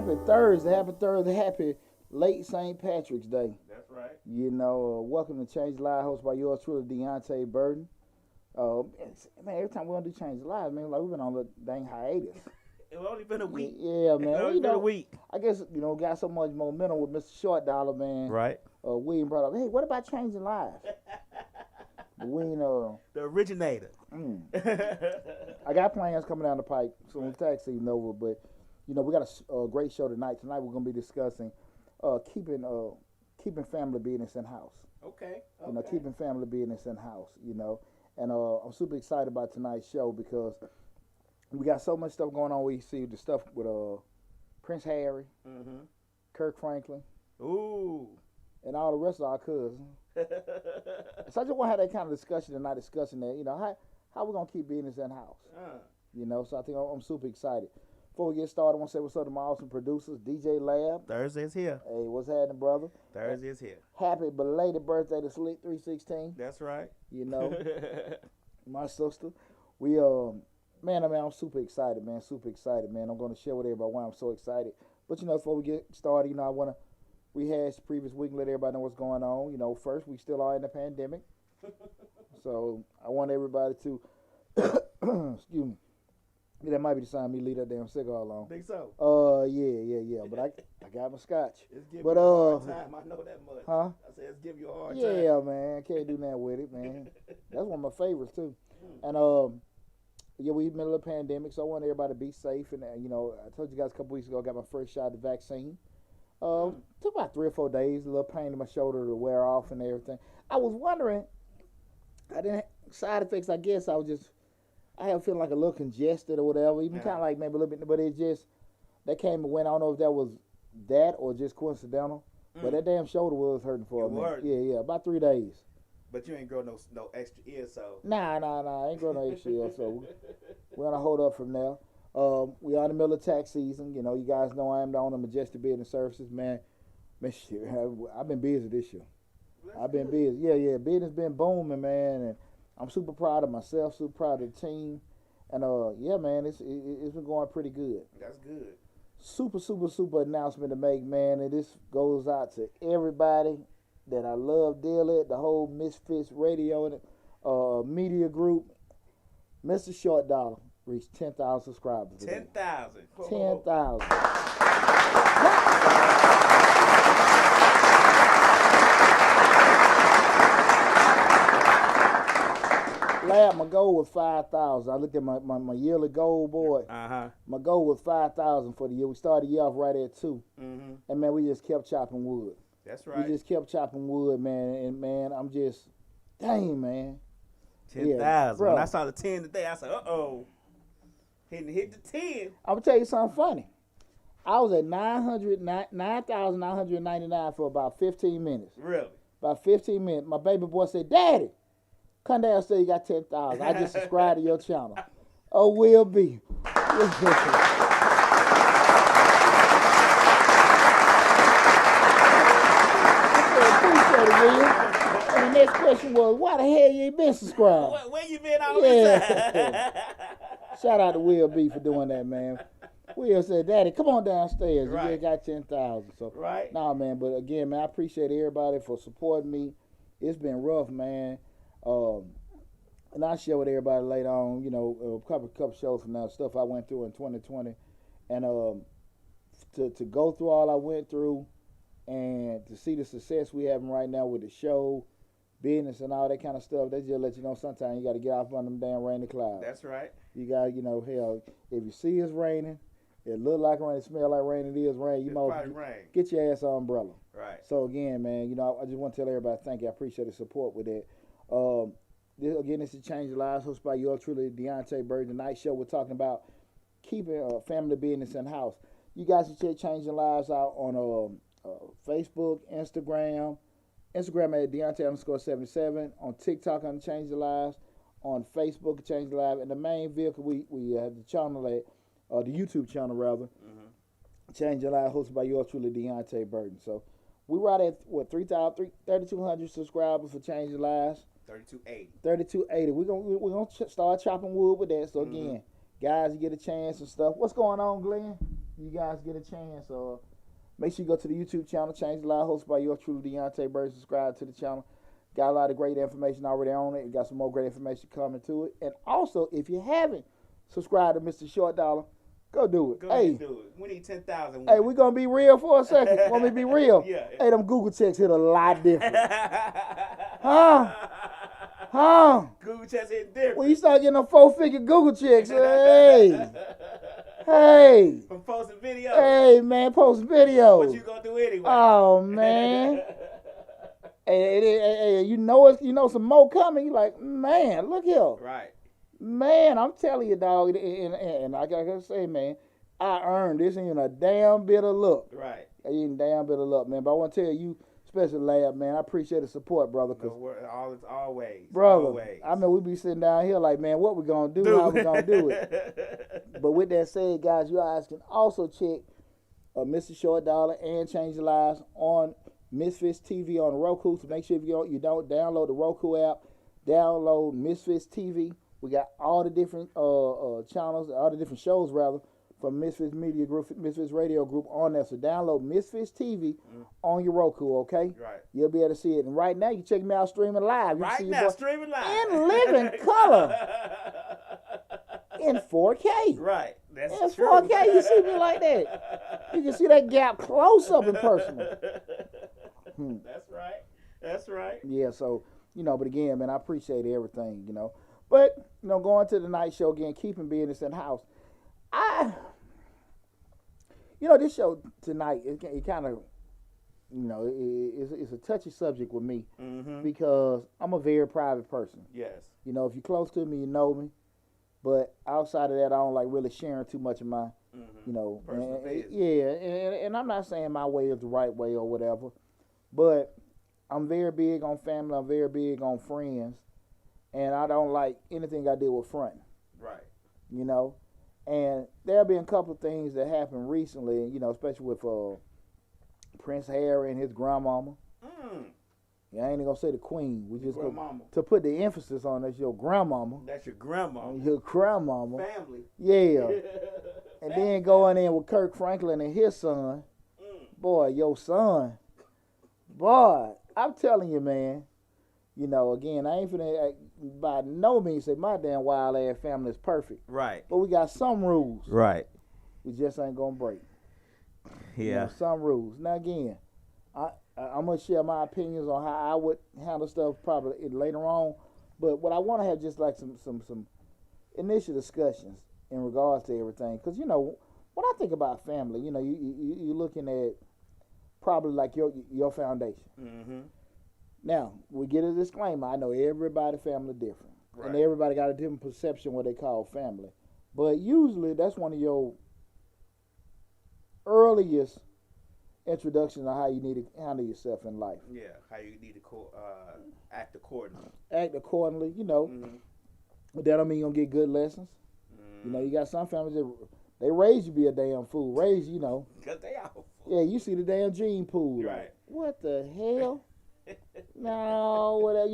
Happy Thursday. Happy Thursday. Happy late St. Patrick's Day. That's right. You know, welcome to Change Live, hosted by yours truly, Deonte Burden. Man, every time we don't do Change Live, man, like we've been on a dang hiatus. It's only been a week. Yeah, man. It's only been a week. I guess, got so much momentum with Mr. Short Dollar, man. Right. William brought up, hey, what about changing lives? We the originator. I got plans coming down the pipe soon, tax season over, but we got a great show tonight. Tonight we're gonna be discussing keeping family business in house. Okay. Keeping family business in house. And I'm super excited about tonight's show because we got so much stuff going on. We see the stuff with Prince Harry, Kirk Franklin, and all the rest of our cousins. So I just want to have that kind of discussion and not discussing that. How we gonna keep business in house. So I think I'm super excited. Before we get started, I want to say what's up to my awesome producers, DJ Lab. Thursday is here. Hey, what's happening, brother? Thursday is here. Happy belated birthday to Slick 316. That's right. My sister. We man, I'm super excited, man. Super excited, man. I'm gonna share with everybody why I'm so excited. But before we get started, I wanna rehash the previous week and let everybody know what's going on. First, we still are in the pandemic. So I want everybody to excuse me. Yeah, that might be the sign me leave that damn cigar alone. Think so? Yeah. But I got my scotch. It's giving you a hard time. I know that much. Huh? I said it's giving you a hard time. Yeah, man. I can't do nothing with it, man. That's one of my favorites too. And we've been in a little pandemic, so I want everybody to be safe. And I told you guys a couple weeks ago I got my first shot of the vaccine. Took about 3 or 4 days, a little pain in my shoulder to wear off and everything. I was wondering, I didn't side effects. I guess I have feeling like a little congested or whatever, even kind of like maybe a little bit, but it just, that came and went. I don't know if that was that or just coincidental, but that damn shoulder was hurting for a minute. Yeah, about 3 days. But you ain't grow no extra ears, so. Nah, I ain't grow no extra ears, so we're going to hold up from there. We are in the middle of tax season. You guys know I am the owner of Majestic Business Services, man. Shit, I've been busy this year. I've been busy. Yeah, business been booming, man, and I'm super proud of myself, super proud of the team, and man, it's been going pretty good. That's good. Super announcement to make, man, and this goes out to everybody that I love dearly, the whole Misfits Radio and media group. Mr. Short Dollar reached 10,000 subscribers. 10,000. 10,000. Lab, my goal was 5,000. I looked at my yearly goal board. My goal was 5,000 for the year. We started the year off right at 2. And man, we just kept chopping wood. That's right. We just kept chopping wood, man. And man, I'm just, dang, man. 10,000. When I saw the 10 today, I said, hit the 10. I'm gonna tell you something funny. I was at 9,999 for about 15 minutes. Really? About 15 minutes. My baby boy said, Daddy, come downstairs, you got 10,000. I just subscribed to your channel. Oh, will be. Appreciate it, William. And the next question was, why the hell you ain't been subscribed? Where you been all this time? Shout out to Will B for doing that, man. Will said, Daddy, come on downstairs. You Right. just got 10,000. So, Right. Nah, man, but again, man, I appreciate everybody for supporting me. It's been rough, man. And I'll share with everybody later on, a couple shows from now, stuff I went through in 2020. And to go through all I went through and to see the success we having right now with the show, business and all that kind of stuff, they just let you know sometimes you got to get off on them damn rainy clouds. That's right. You got to, hell, if you see it's raining, it look like rain, it smell like rain, it is rain, you might get your ass an umbrella. Right. So again, man, I just want to tell everybody thank you. I appreciate the support with that. This is Change Lives, hosted by yours truly, Deonte Burden. Tonight show we're talking about keeping family business in house. You guys can check Changing Lives out on Facebook, Instagram at Deonte_77, on TikTok on Change Lives, on Facebook Change Lives, and the main vehicle we have the channel at the YouTube channel rather, Change Lives, hosted by yours truly, Deonte Burden. So we right at 3,200 subscribers for Change Lives. 3280. 3280. We're gonna start chopping wood with that. So again, guys, you get a chance and stuff. What's going on, Glenn? you guys get a chance, make sure you go to the YouTube channel, Change the Life, hosted by yours truly, Deonte Burden. Subscribe to the channel. Got a lot of great information already on it. Got some more great information coming to it. And also, if you haven't subscribed to Mr. Short Dollar, go do it. Go ahead and do it. We need 10,000. Hey, we gonna be real for a second. Want me to be real? Yeah. Hey, them Google checks hit a lot different. Huh? Google checks hit different. When you start getting them 4-figure Google checks, hey. From posting videos. Hey, man, post videos. What you gonna do anyway? Oh, man. Hey, you know some more coming. You like, man, look here. Right. Man, I'm telling you, dog, and I gotta say, man, I earned this ain't a damn bit of luck. Right. Ain't a damn bit of luck, man. But I want to tell you, especially Lab, man, I appreciate the support, brother. Always. Brother, Always. I mean, we be sitting down here like, man, what we gonna do? How we gonna do it? But with that said, guys, you guys can also check Mr. Short Dollar and Change Your Lives on Misfits TV on Roku. So make sure if you don't download the Roku app, download Misfits TV. We got all the different channels, all the different shows rather, from Misfits Media Group, Misfits Radio Group on there. So download Misfits TV on your Roku, okay? Right. You'll be able to see it. And right now, you check me out streaming live. You right now, streaming live. In living color. In 4K. Right. That's in true. 4K, you see me like that. You can see that gap close up in person. That's right. That's right. Yeah, so, but again, man, I appreciate everything, But, going to the night show again, keeping business in house. This show tonight, it kind of, it's a touchy subject with me because I'm a very private person. Yes. If you're close to me, you know me. But outside of that, I don't like really sharing too much of my, personal business. Yeah, and I'm not saying my way is the right way or whatever, but I'm very big on family. I'm very big on friends. And I don't like anything I deal with fronting. Right. And there have been a couple of things that happened recently, especially with Prince Harry and his grandmama. Yeah, I ain't even gonna say the queen. We just to put the emphasis on that's your grandmama. That's your grandmama. Your grandmama. Family. Yeah. And then going in with Kirk Franklin and his son. Boy, your son. Boy, I'm telling you, man. Again, I ain't finna by no means say my damn wild ass family is perfect. Right. But we got some rules. Right. We just ain't gonna break. Yeah. Some rules. Now again, I'm gonna share my opinions on how I would handle stuff probably later on. But what I want to have just like some initial discussions in regards to everything, because when I think about family, you're looking at probably like your foundation. Mm-hmm. Now, we get a disclaimer. I know everybody's family different. Right. And everybody got a different perception of what they call family. But usually that's one of your earliest introductions on how you need to handle yourself in life. Yeah, how you need to act accordingly. Act accordingly, But that don't mean you're going to get good lessons. You got some families that they raise you to be a damn fool. Raise, Because they are fools. Yeah, you see the damn gene pool. Right. What the hell? No, whatever,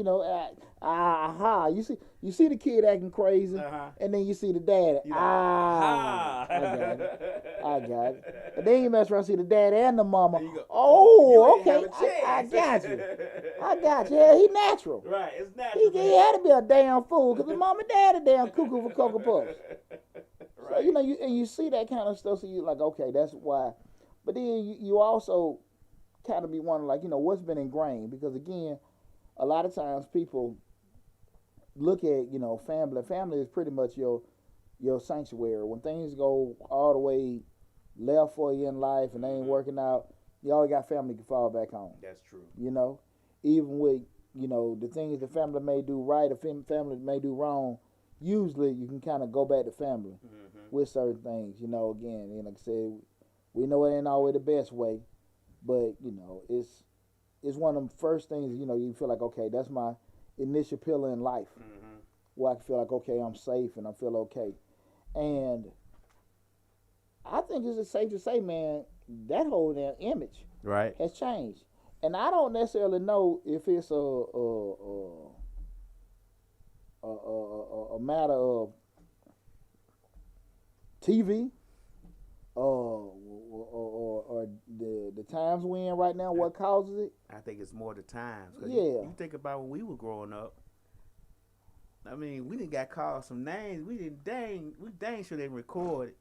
You see the kid acting crazy, and then you see the dad. I got it. And then you mess around, see the dad and the mama. Okay, I got you. Yeah, he natural. Right, it's natural. He had to be a damn fool because the mom and dad are damn cuckoo for Cocoa Puffs. Right. So you see that kind of stuff, so you like, okay, that's why. But then you also kind of be wondering, like, what's been ingrained, because again, a lot of times people look at family is pretty much your sanctuary. When things go all the way left for you in life and they ain't working out, you always got family you can fall back on. That's true. Even with the things the family may do right or family may do wrong, usually you can kind of go back to family with certain things. Again, like I said, we know it ain't always the best way. But, it's one of them first things, you feel like, okay, that's my initial pillar in life. Where I feel like, okay, I'm safe and I feel okay. And I think it's safe to say, man, that whole damn image has changed. And I don't necessarily know if it's a matter of TV, the times we're in right now, what causes it? I think it's more the times. Yeah. You think about when we were growing up. I mean, we didn't got called some names. We dang sure they recorded.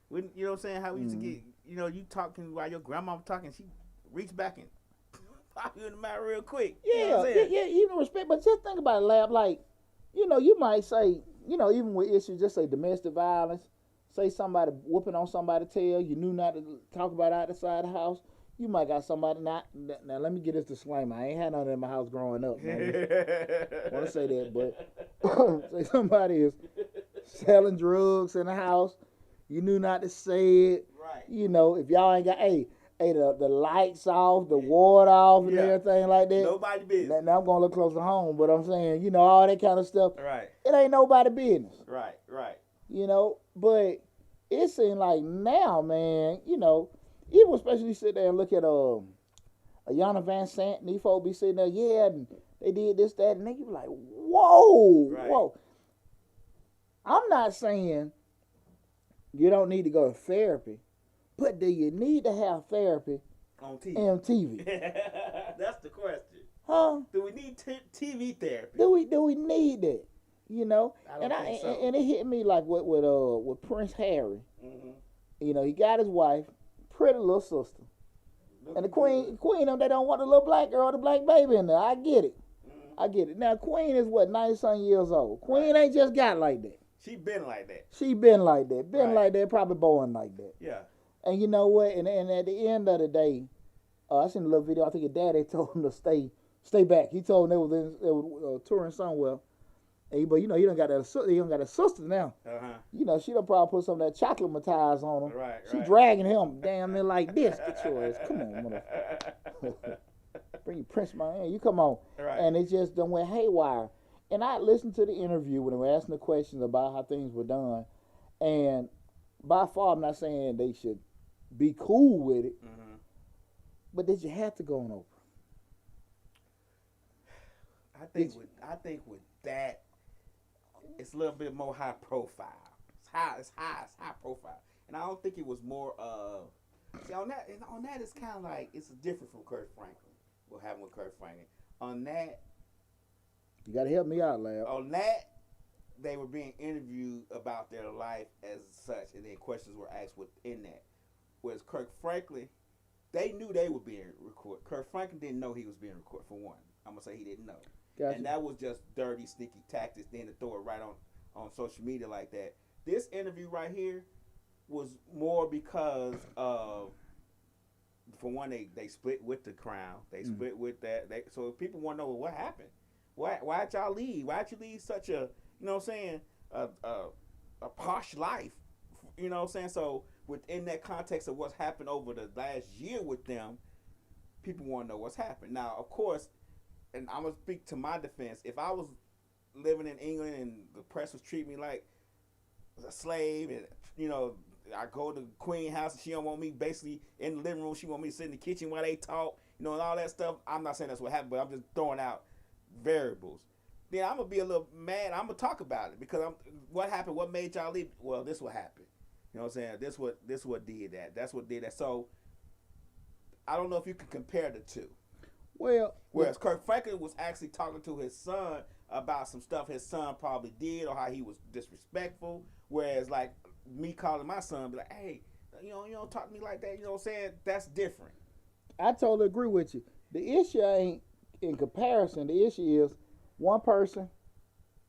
You know what I'm saying? How we used to get, you talking while your grandma was talking, she reached back and pop you in the mouth real quick. Yeah, even respect. But just think about it, Lab. Like, you might say, even with issues, just say domestic violence, say somebody whooping on somebody's tail, you knew not to talk about outside the house. You might got somebody now let me get this disclaimer. I ain't had none in my house growing up. I want to say that, but say somebody is selling drugs in the house. You knew not to say it. Right. If y'all ain't got, the lights off, the water off, and everything like that. Nobody business. Now I'm going to look close to home, but I'm saying, all that kind of stuff. Right. It ain't nobody business. Right. But it seems like now, man, even especially sit there and look at Ayanna Van Sant, and these folks be sitting there, and they did this, that, and they be like, whoa. I'm not saying you don't need to go to therapy, but do you need to have therapy on TV? That's the question. Huh? Do we need TV therapy? Do we need that? I don't think so. And it hit me like with Prince Harry. Mm-hmm. He got his wife, pretty little sister. And the queen, they don't want the little black girl, the black baby in there. I get it. Mm-hmm. I get it. Now, Queen is 90-something years old. Queen ain't just got like that. She been like that. Like that, probably born like that. Yeah. And you know what? And at the end of the day, I seen a little video. I think his daddy told him to stay back. He told him they was touring somewhere. But he don't got a sister now. Uh-huh. She done probably put some of that chocolate matize on him. Right. She dragging him damn near like this. Get your ass. Come on, motherfucker. Bring your Prince my hand. You come on. Right. And it just done went haywire. And I listened to the interview when they were asking the questions about how things were done. And by far, I'm not saying they should be cool with it. Mm-hmm. But did you have to go on Oprah? I think with that, it's a little bit more high profile. It's high profile. And I don't think it was more see on that it's kinda like it's different from Kirk Franklin. What happened with Kirk Franklin. On that, you gotta help me out, Lab. On that, they were being interviewed about their life as such, and then questions were asked within that. Whereas Kirk Franklin, they knew they were being recorded. Kirk Franklin didn't know he was being recorded, for one. I'm gonna say he didn't know. Gotcha. And that was just dirty, sneaky tactics then to throw it right on social media like that. This interview right here was more because of, for one, they split with the Crown. They split with that. So if people want to know what happened, why'd y'all leave? Why'd you leave such a, a posh life? You know what I'm saying? So within that context of what's happened over the last year with them, people want to know what's happened. Now, of course, and I'm going to speak to my defense. If I was living in England and the press was treating me like a slave and, I go to the Queen house and she don't want me basically in the living room. She want me to sit in the kitchen while they talk, and all that stuff. I'm not saying that's what happened, but I'm just throwing out variables. Then I'm going to be a little mad. I'm going to talk about it because what happened? What made y'all leave? Well, this what happened. You know what I'm saying? This what did that. That's what did that. So I don't know if you can compare the two. Well, whereas Kirk Franklin was actually talking to his son about some stuff his son probably did or how he was disrespectful. Whereas like me calling my son, be like, hey, you don't talk to me like that. You know what I'm saying? That's different. I totally agree with you. The issue ain't in comparison. The issue is one person,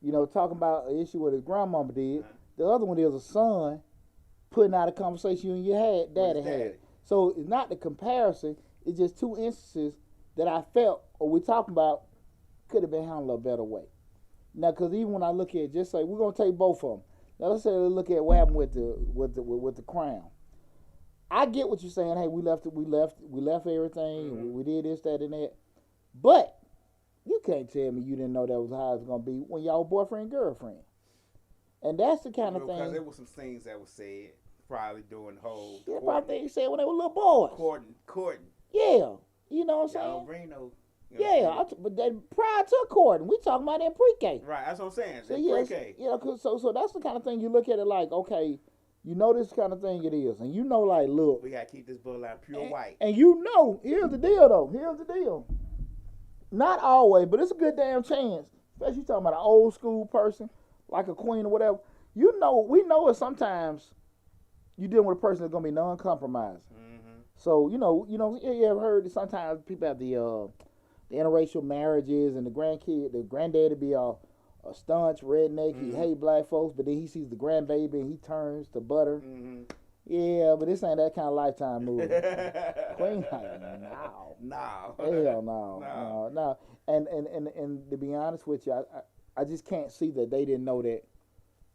talking about an issue what his grandmama did. Uh-huh. The other one is a son putting out a conversation you and your daddy had. So it's not the comparison. It's just two instances that I felt, or we talking about, could have been handled a better way. Now, because even when I look at, just say we're gonna take both of them. Now let's say look at what happened with the Crown. I get what you're saying. Hey, we left everything. Mm-hmm. We did this, that, and that. But you can't tell me you didn't know that was how it was gonna be when y'all boyfriend and girlfriend. And that's the kind of thing. Because there were some things that were said probably during the whole. Yeah, probably they said when they were little boys. Courting. Yeah. You know what I'm saying? Don't bring no. But then prior to courting, we talking about in pre-K. Right, that's what I'm saying. So, yes, pre-K. So that's the kind of thing you look at it like, okay, You know this kind of thing it is, and you know, like, look, We gotta keep this bloodline pure white. and you know, here's the deal, though. Here's the deal. Not always, but it's a good damn chance. Especially talking about an old school person, like a queen or whatever. You know, we know it sometimes. You dealing with a person that's gonna be non-compromising. Mm-hmm. So you ever heard that sometimes people have the interracial marriages and the granddaddy be a staunch redneck. He hate black folks, but then he sees the grandbaby and he turns to butter. Mm-hmm. Yeah, but this ain't that kind of Lifetime movie. Queen, like, no. Hell no. And to be honest with you, I just can't see that they didn't know that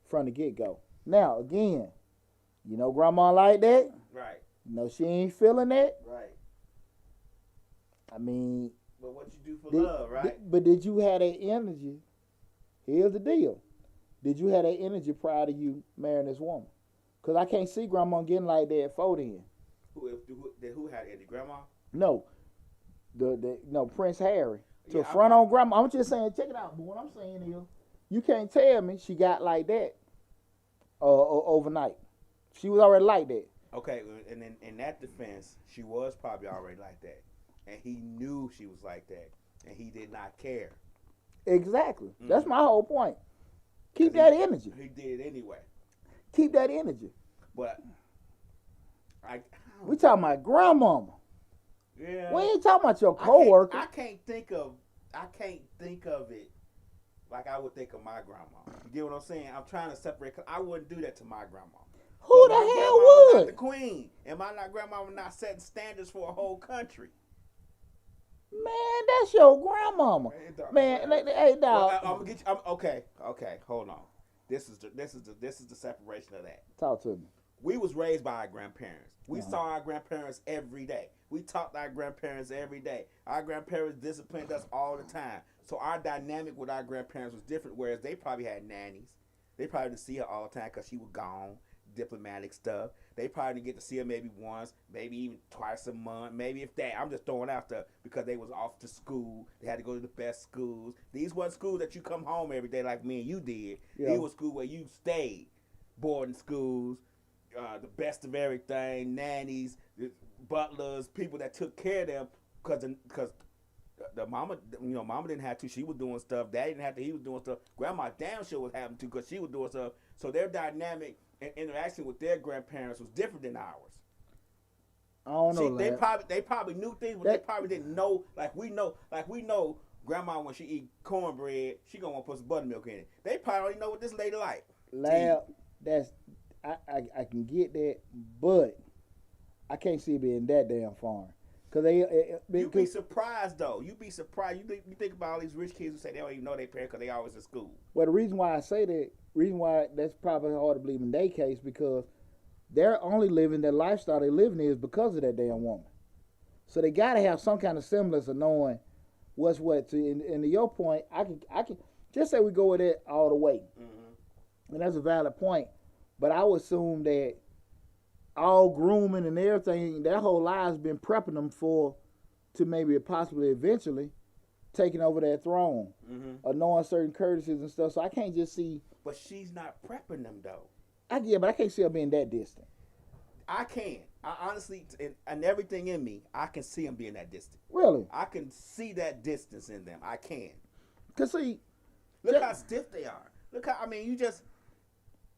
from the get-go. Now, again, you know grandma like that? Right. You know she ain't feeling that? Right. I mean... But what you do for love, right? But did you have that energy? Here's the deal. Did you have that energy prior to you marrying this woman? Because I can't see grandma getting like that at 40. Who had it? The grandma? No. No, Prince Harry. To Yeah, front on grandma. I'm just saying, check it out. But what I'm saying is, you can't tell me she got like that overnight. She was already like that. Okay, and then in that defense, she was probably already like that. And he knew she was like that. And he did not care. Exactly. Mm-hmm. That's my whole point. Keep that energy. He did it anyway. Keep that energy. But we talking about grandmama. Yeah. We ain't talking about your coworker. I can't think of it like I would think of my grandma. You get what I'm saying? I'm trying to separate, because I wouldn't do that to my grandma. Who But the my hell grandma would? Not the queen. And my grandma was not setting standards for a whole country. Man, that's your grandmama. Man, hey dog. Well, I'm gonna get you. Okay. Hold on. This is the separation of that. Talk to me. We was raised by our grandparents. We saw our grandparents every day. We talked to our grandparents every day. Our grandparents disciplined us all the time. So our dynamic with our grandparents was different, whereas they probably had nannies. They probably didn't see her all the time because she was gone, diplomatic stuff. They probably didn't get to see her maybe once, maybe even twice a month, maybe if that. I'm just throwing out stuff because they was off to school. They had to go to the best schools. These weren't schools that you come home every day like me and you did. Yeah. These were schools where you stayed. Boarding schools, the best of everything, nannies, butlers, people that took care of them because the mama, mama didn't have to. She was doing stuff. Daddy didn't have to. He was doing stuff. Grandma damn sure was having to because she was doing stuff. So their dynamic and interaction with their grandparents was different than ours. I don't know. They probably knew things, but they probably didn't know. Like we know, grandma when she eat cornbread, she gonna want to put some buttermilk in it. They probably already know what this lady like. Lab, I can get that, but I can't see it being that damn foreign. Cause You'd be surprised though. You'd be surprised. You think about all these rich kids who say they don't even know their parents because they always in school. Well, the reason why I say that, that's probably hard to believe in their case, because they're only living their lifestyle they living is because of that damn woman. So they gotta have some kind of semblance of knowing what's what. And to your point, I can just say we go with it all the way, and that's a valid point. But I would assume that all grooming and everything, their whole lives been prepping them to maybe possibly eventually taking over that throne, or knowing certain courtesies and stuff. So I can't just see. But she's not prepping them though. But I can't see her being that distant. I can. I honestly, and everything in me, I can see them being that distant. Really? I can see that distance in them. I can. Cause see, look how stiff they are. Look how, you just,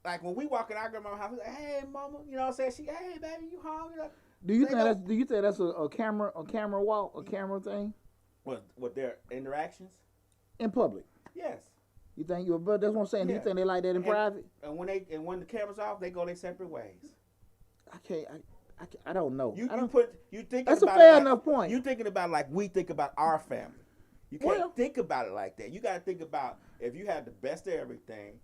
like when we walk in our grandma's house, we like, hey mama, you know what I'm saying? Hey baby, you hungry? Do you think that's a camera walk, a camera thing? What their interactions? In public? Yes. You think but that's what I'm saying. Yeah. Do you think they like that in private? And when the camera's off, they go their separate ways. I don't know. That's a fair enough point. You thinking about like we think about our family. You can't think about it like that. You got to think about if you have the best of everything,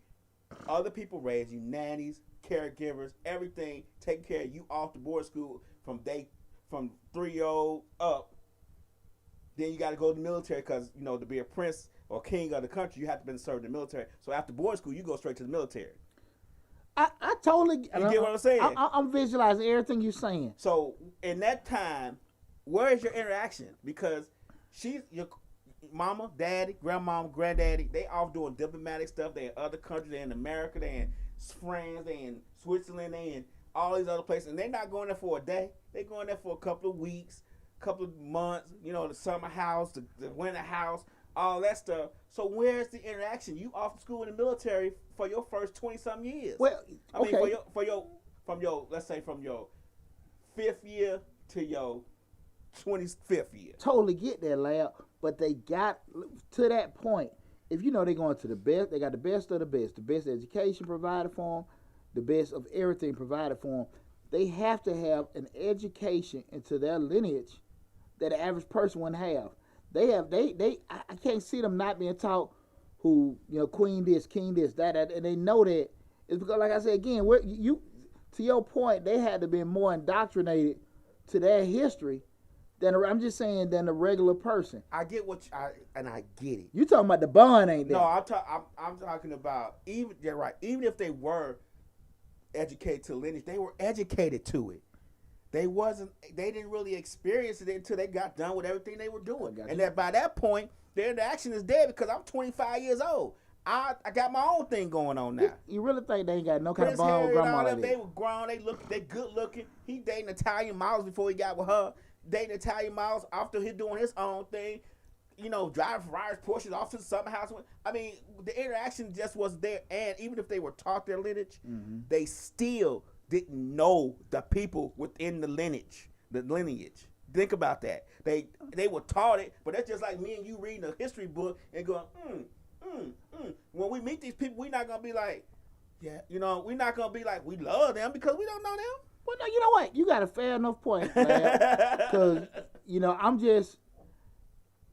other people raise you, nannies, caregivers, everything, taking care of you off the board school from 3-year-old up. Then you got to go to the military because, to be a prince or king of the country, you have to be served in the military. So after board school, you go straight to the military. I totally. You get what I'm saying? I'm visualizing everything you're saying. So in that time, where is your interaction? Because she's your mama, daddy, grandmama, granddaddy. They off doing diplomatic stuff. They in other countries. They in America. They in France. They in Switzerland, they in all these other places, and they're not going there for a day. They're going there for a couple of weeks, couple of months. You know, the summer house, the winter house, all that stuff. So where's the interaction? You off to school in the military for your first 20-something years. Well, okay. I mean, from your let's say from your 5th year to your 25th year. Totally get that, Lab. But they got to that point. If you know they're going to the best, they got the best of the best education provided for them, the best of everything provided for them. They have to have an education into their lineage that the average person wouldn't have. I can't see them not being taught who, you know, queen this, king this, that, and they know that. It's because, like I said again, to your point, they had to be more indoctrinated to their history than the regular person. I get I get it. You talking about the bond ain't there? No, I'm talking about even if they were educated to lineage, they were educated to it. They didn't really experience it until they got done with everything they were doing. And that by that point, their interaction is dead because I'm 25 years old. I got my own thing going on now. You really think they ain't got no kind of bond with grandma like that? They were grown. They good looking. He dating Italian models before he got with her. Dating Italian models after he doing his own thing. You know, driving Ferraris, Porsches off to the summer house. I mean, the interaction just wasn't there. And even if they were taught their lineage, they still didn't know the people within the lineage. Think about that. They were taught it, but that's just like me and you reading a history book and going, When we meet these people, we're not gonna be like, yeah, you know, we're not gonna be like we love them because we don't know them. Well, no, you know what? You got a fair enough point, man. Because you know, I'm just,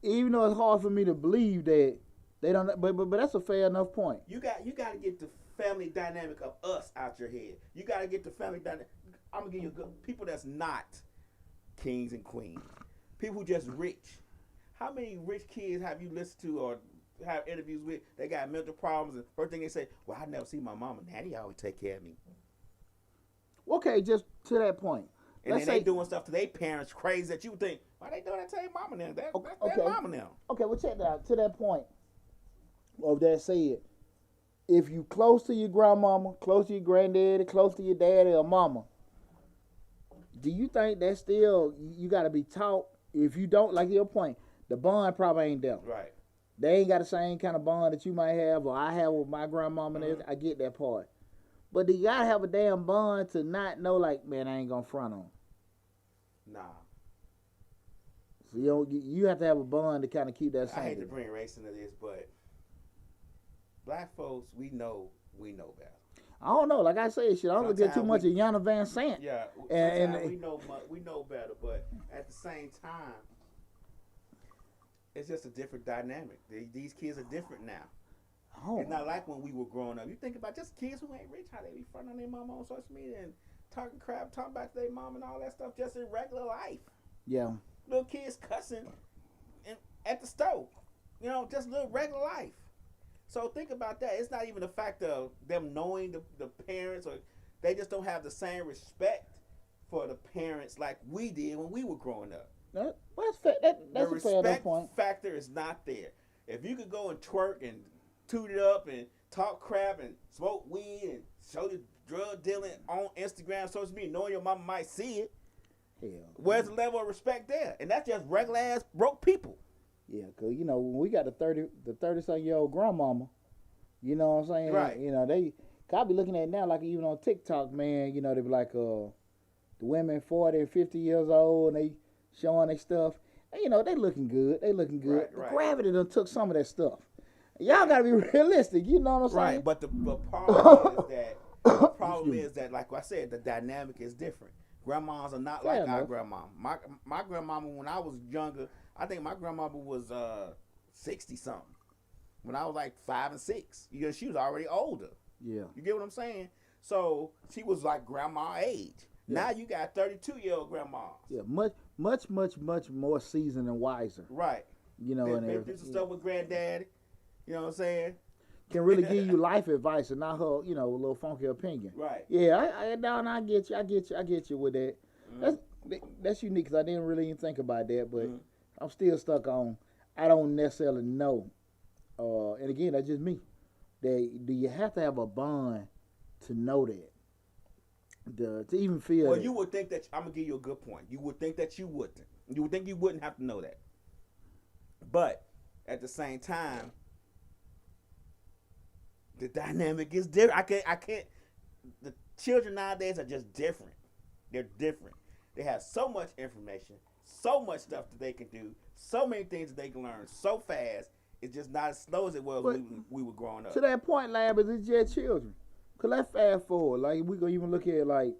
even though it's hard for me to believe that they don't, but that's a fair enough point. You got to get the family dynamic of us out your head. You got to get the family dynamic. I'm gonna give you people that's not kings and queens, people who just rich. How many rich kids have you listened to or have interviews with? They got mental problems, and first thing they say, "Well, I never see my mom and daddy always take care of me." Okay, just to that point. And then they doing stuff to their parents crazy that you would think, why they doing that to their mama now? That's their mama now. Okay, well check that out. To that point of that said, if you close to your grandmama, close to your granddaddy, close to your daddy or mama, do you think that still you got to be taught? If you don't, like your point, the bond probably ain't there. Right. They ain't got the same kind of bond that you might have or I have with my grandmama. And I get that part. But you gotta have a damn bond to not know, like, man, I ain't gonna front on. Nah. So you have to have a bond to kind of keep that same. I hate to bring race into this, but black folks, we know better. I don't know. Like I said, shit, I don't get too much of Yana Van Sant. Yeah, and we know better, but at the same time, it's just a different dynamic. These kids are different now. Oh. It's not like when we were growing up. You think about just kids who ain't rich, how they be fronting on their mama on social media and talking crap, talking back to their mom and all that stuff just in regular life. Yeah. Little kids cussing at the stove. You know, just little regular life. So think about that. It's not even the fact of them knowing the parents, or they just don't have the same respect for the parents like we did when we were growing up. That's a fair enough point. The respect factor is not there. If you could go and twerk and toot it up and talk crap and smoke weed and show the drug dealing on Instagram, social media, knowing your mama might see it, where's the level of respect there? And that's just regular ass broke people. Yeah, because, you know, when we got the 30-some-year-old grandmama, you know what I'm saying? Right. You know, I be looking at it now, like even on TikTok, man, you know, they be like, the women 40 and 50 years old, and they showing their stuff. And, you know, they looking good. Right. Gravity done took some of that stuff. Y'all got to be realistic, you know what I'm saying? Right, but the problem is that, like I said, the dynamic is different. Grandmas are not like our grandma. My grandmama, when I was younger, I think my grandmama was 60-something. When I was like 5 and 6. You know, she was already older. Yeah. You get what I'm saying? So she was like grandma age. Yeah. Now you got 32-year-old grandmas. Yeah, much more seasoned and wiser. Right. You know, and they do some stuff with granddaddy. You know what I'm saying? Can really give you life advice and not her, you know, a little funky opinion. Right. Yeah, I get you. I get you with that. That's unique because I didn't really even think about that, but I'm still stuck on. I don't necessarily know. And again, that's just me. Do you have to have a bond to know that? to even feel. Well, you would think that I'm gonna give you a good point. You would think that you wouldn't. You would think you wouldn't have to know that. But at the same time, the dynamic is different. I can't. The children nowadays are just different. They're different. They have so much information, so much stuff that they can do, so many things that they can learn so fast. It's just not as slow as it was when we were growing up. To that point, Lab, is it's just children. Cause let's fast forward. Like we gonna even look at like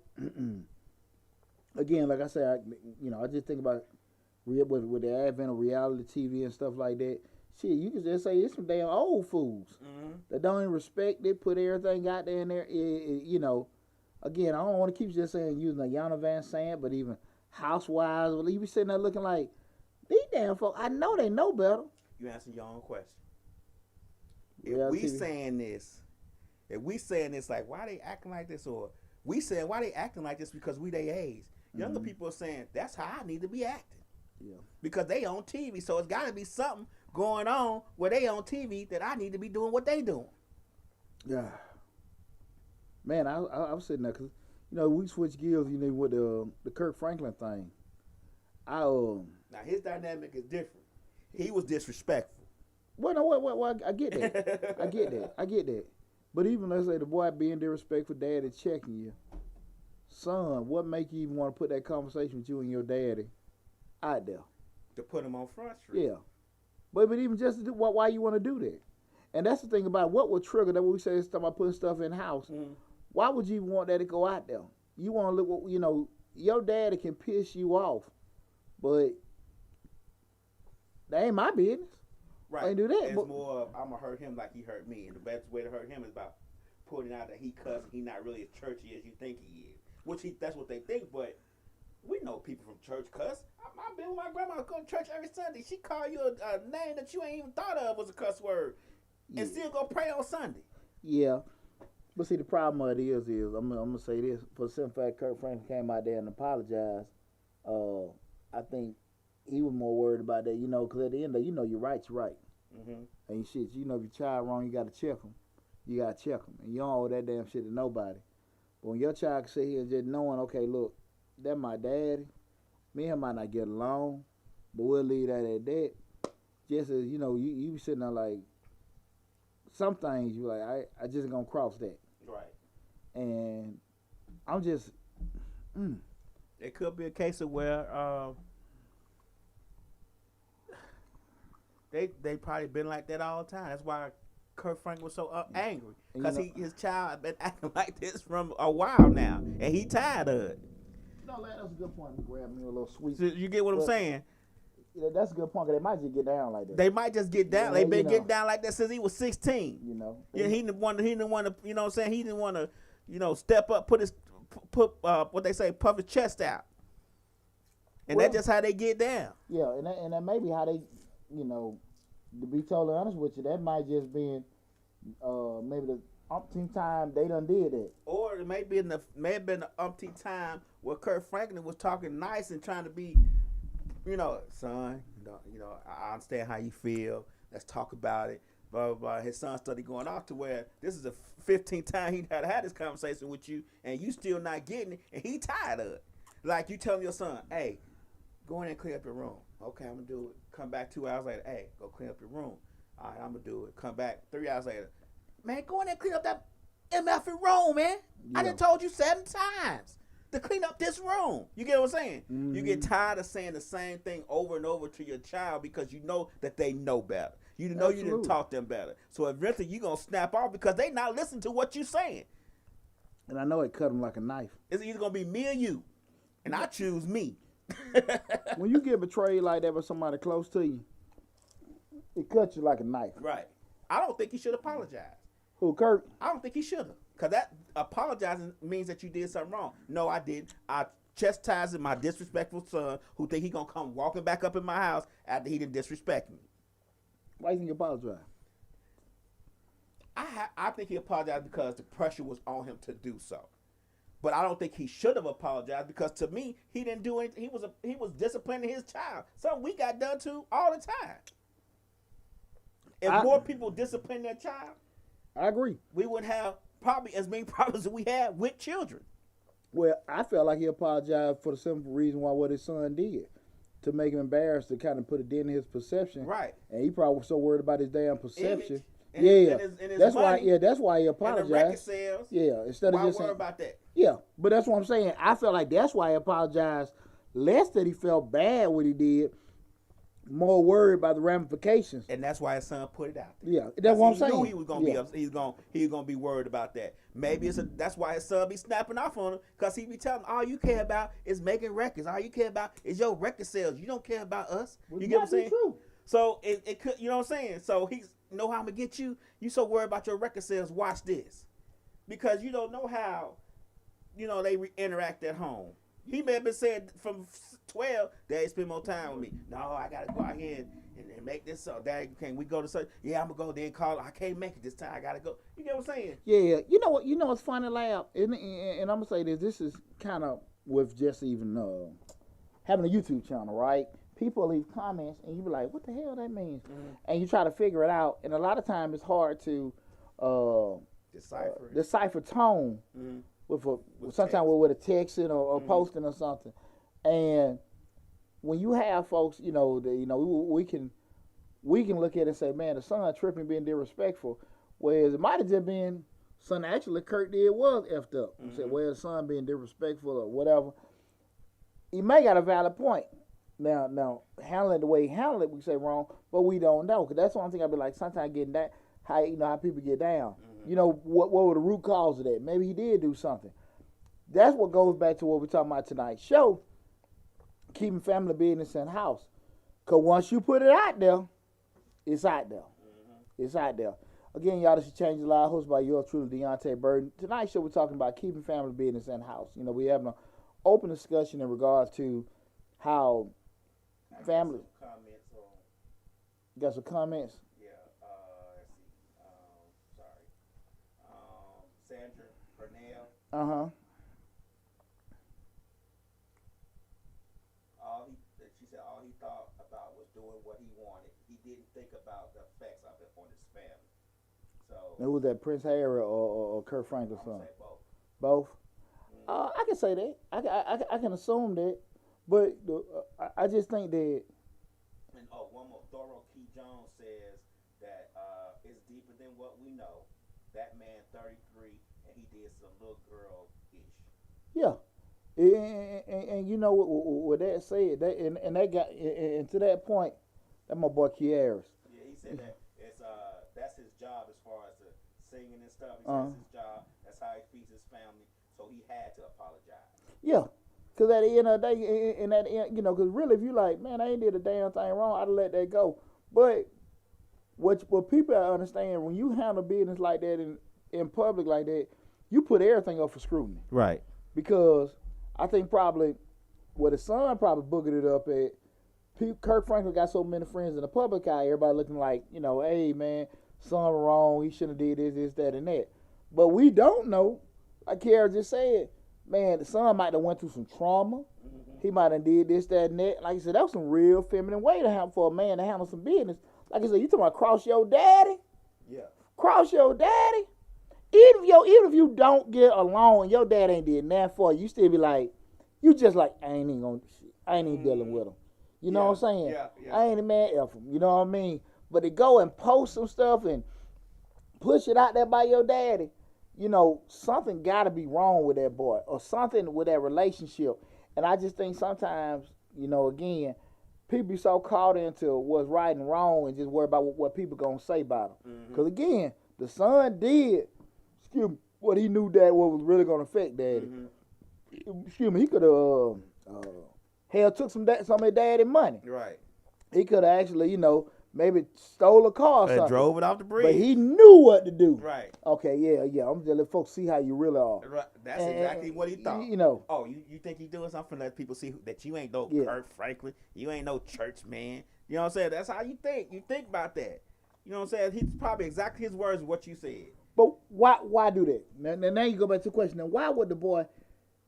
again, like I said, I just think about with the advent of reality TV and stuff like that. Shit, you can just say it's some damn old fools that don't even respect it, put everything out there in there. Again, I don't want to keep just saying using a Yana Van Sant, but even Housewives, you be sitting there looking like these damn folks. I know they know better. You answer your own question. If we saying this, like, why they acting like this, or we saying why they acting like this because we they age. Younger people are saying that's how I need to be acting. Yeah. Because they on TV, so it's got to be something going on where they on TV that I need to be doing what they doing. Yeah. Man, I was sitting there because we switched gears. With the Kirk Franklin thing. Now his dynamic is different. He was disrespectful. Well, no, I get that. I get that. But even let's say the boy being disrespectful, daddy checking you, son, what make you even want to put that conversation with you and your daddy out there? To put him on Front Street. Yeah. But even just to do why you want to do that? And that's the thing about what would trigger that. When we say stuff about putting stuff in house, why would you even want that to go out there? You want to look. Your daddy can piss you off, but that ain't my business. Right. I ain't do that. It's more of, I'm going to hurt him like he hurt me. And the best way to hurt him is by putting out that he cuss and he not really as churchy as you think he is. That's what they think, but we know people from church cuss. I've been with my grandma go to church every Sunday. She call you a name that you ain't even thought of was a cuss word. And still go pray on Sunday. Yeah. But see, the problem of it is I'm going to say this. For the simple fact, Kirk Franklin came out there and apologized. I think he was more worried about that, because at the end of you're right, you're right. And shit, if your child wrong, you got to check him. You got to check him. And you don't owe that damn shit to nobody. But when your child can sit here and just knowing, okay, look, that my daddy, me and him might not get along, but we'll leave that at that. Just as, you be sitting there like, some things you like, I just gonna cross that. Right. And I'm just, It could be a case of where they probably been like that all the time. That's why Kirk Franklin was so angry, because his child had been acting like this from a while now, and he tired of it. No, that's a good point. Grab me a little sweet. So you get what I'm saying? Yeah, that's a good point. Cause they might just get down like that. They might just get down. They've been getting down like that since he was 16. Yeah, he didn't want to. You know what I'm saying? He didn't want to, step up, put what they say, puff his chest out. And that's just how they get down. Yeah, and that may be how they, to be totally honest with you, that might just be maybe the umpteenth time they done did that. Or it may have been the umpteenth time where Kirk Franklin was talking nice and trying to be, son, I understand how you feel. Let's talk about it. Blah, blah, blah. His son started going off to where this is the 15th time he had this conversation with you, and you still not getting it, and he tired of it. Like you telling your son, hey, go in and clean up your room. Okay, I'm going to do it. Come back 2 hours later. Hey, go clean up your room. All right, I'm going to do it. Come back 3 hours later. Man, go in and clean up that MF room, man. Yeah. I done told you 7 times to clean up this room. You get what I'm saying? Mm-hmm. You get tired of saying the same thing over and over to your child because you know that they know better. You know you didn't talk them better. So eventually you're going to snap off because they not listening to what you're saying. And I know it cut them like a knife. It's either going to be me or you. And I choose me. When you get betrayed like that by somebody close to you, it cuts you like a knife. Right. I don't think he should apologize. Who, Kirk? I don't think he should have. Because that apologizing means that you did something wrong. No, I didn't. I chastised my disrespectful son who think he going to come walking back up in my house after he didn't disrespect me. Why do you think he apologized? I think he apologized because the pressure was on him to do so. But I don't think he should have apologized because to me, he didn't do anything. He was disciplining his child. Something we got done to all the time. If more people discipline their child, I agree. We would have probably as many problems as we had with children. Well, I felt like he apologized for the simple reason why what his son did. To make him embarrassed, to kind of put a dent in his perception. Right. And he probably was so worried about his damn perception. And his that's money, why. Yeah, that's why he apologized. And the record sales. Yeah, instead of just worry saying, about that. Yeah, but that's what I'm saying. I felt like that's why he apologized. Less that he felt bad what he did, more worried about the ramifications. And that's why his son put it out there. Yeah, that's what I'm saying. He knew he was gonna be upset. He was gonna be worried about that. Maybe that's why his son be snapping off on him, because he be telling him, all you care about is making records. All you care about is your record sales. You don't care about us. Well, you get what I'm saying? True. So it could, you know what I'm saying? So he's know how I'm gonna get you. You so worried about your record sales. Watch this, because you don't know how, they interact at home. He may have been saying from 12, Daddy spend more time with me. No, I gotta go out here and make this so Daddy, can we go to such? Yeah, I'm gonna go then call. I can't make it this time. I gotta go. You get what I'm saying? Yeah. You know what? You know what's funny, Lab? And I'm gonna say this. This is kind of with just even having a YouTube channel, right? People leave comments and you be like, what the hell that means? Mm-hmm. And you try to figure it out. And a lot of times it's hard to decipher tone. Mm-hmm. Sometimes with a texting or mm-hmm. posting or something, and when you have folks, we can look at it and say, man, the son tripping, being disrespectful, whereas it might have just been son actually Kirk did was effed up. Mm-hmm. Said, well, the son being disrespectful or whatever. He may got a valid point. Now handling it the way he handled it, we say wrong, but we don't know, because that's one thing I'd be like, sometimes getting that how people get down. Mm-hmm. What were the root cause of that? Maybe he did do something. That's what goes back to what we're talking about tonight's show, keeping family business in house. Because once you put it out there, it's out there. Mm-hmm. It's out there. Again, y'all, this is Change the Live, hosted by yours truly, Deonte Burden. Tonight's show, we're talking about keeping family business in house. We're having an open discussion in regards to how family. Got some comments? Sandra Burnell. Uh-huh. She said all he thought about was doing what he wanted. He didn't think about the effects of it on his family. So. And who was that, Prince Harry or Kirk Franklin son? Say both. Both? Mm-hmm. I can say that. I can assume that. But I just think that. And one more. Thorough Key Jones says that it's deeper than what we know. That man 33 and he did some little girl-ish. Yeah. And you know what that said, that and that got and to that point, that my boy Kiaris. Yeah, he said that it's that's his job as far as the singing and stuff. He says his job. That's how he feeds his family. So he had to apologize. Yeah. Because at the end of the day, in that end, because really, if you like, man, I ain't did a damn thing wrong, I'd let that go. But what people understand, when you handle business like that in public like that, you put everything up for scrutiny. Right. Because I think probably where the son probably boogered it up at, Kirk Franklin got so many friends in the public eye, everybody looking like, hey, man, son wrong, he shouldn't have did this, that, and that. But we don't know, like Kara just said, man, the son might have went through some trauma. Mm-hmm. He might have did this, that, and that. Like I said, that was some real feminine way to have for a man to handle some business. Like I said, you talking about cross your daddy? Yeah. Cross your daddy? Even if you don't get along and your dad ain't did nothing for you, still be like, you just like, I ain't even dealing with him. You know what I'm saying? Yeah. I ain't a man F him. You know what I mean? But to go and post some stuff and push it out there by your daddy, something got to be wrong with that boy or something with that relationship. And I just think sometimes, again, people be so caught into what's right and wrong and just worry about what people going to say about them. Because, again, the son did, what he knew that what was really going to affect daddy. Mm-hmm. He could have took some of his daddy money. Right. He could have actually, maybe stole a car or something. Drove it off the bridge. But he knew what to do. Right. Okay, yeah. I'm just letting folks see how you really are. Right. That's exactly what he thought. Oh, you think you doing something, let people see that you ain't no Kirk Franklin. You ain't no church man. You know what I'm saying? That's how you think. You think about that. You know what I'm saying? He's probably exactly his words what you said. But why do that? Now you go back to the question. Now, why would the boy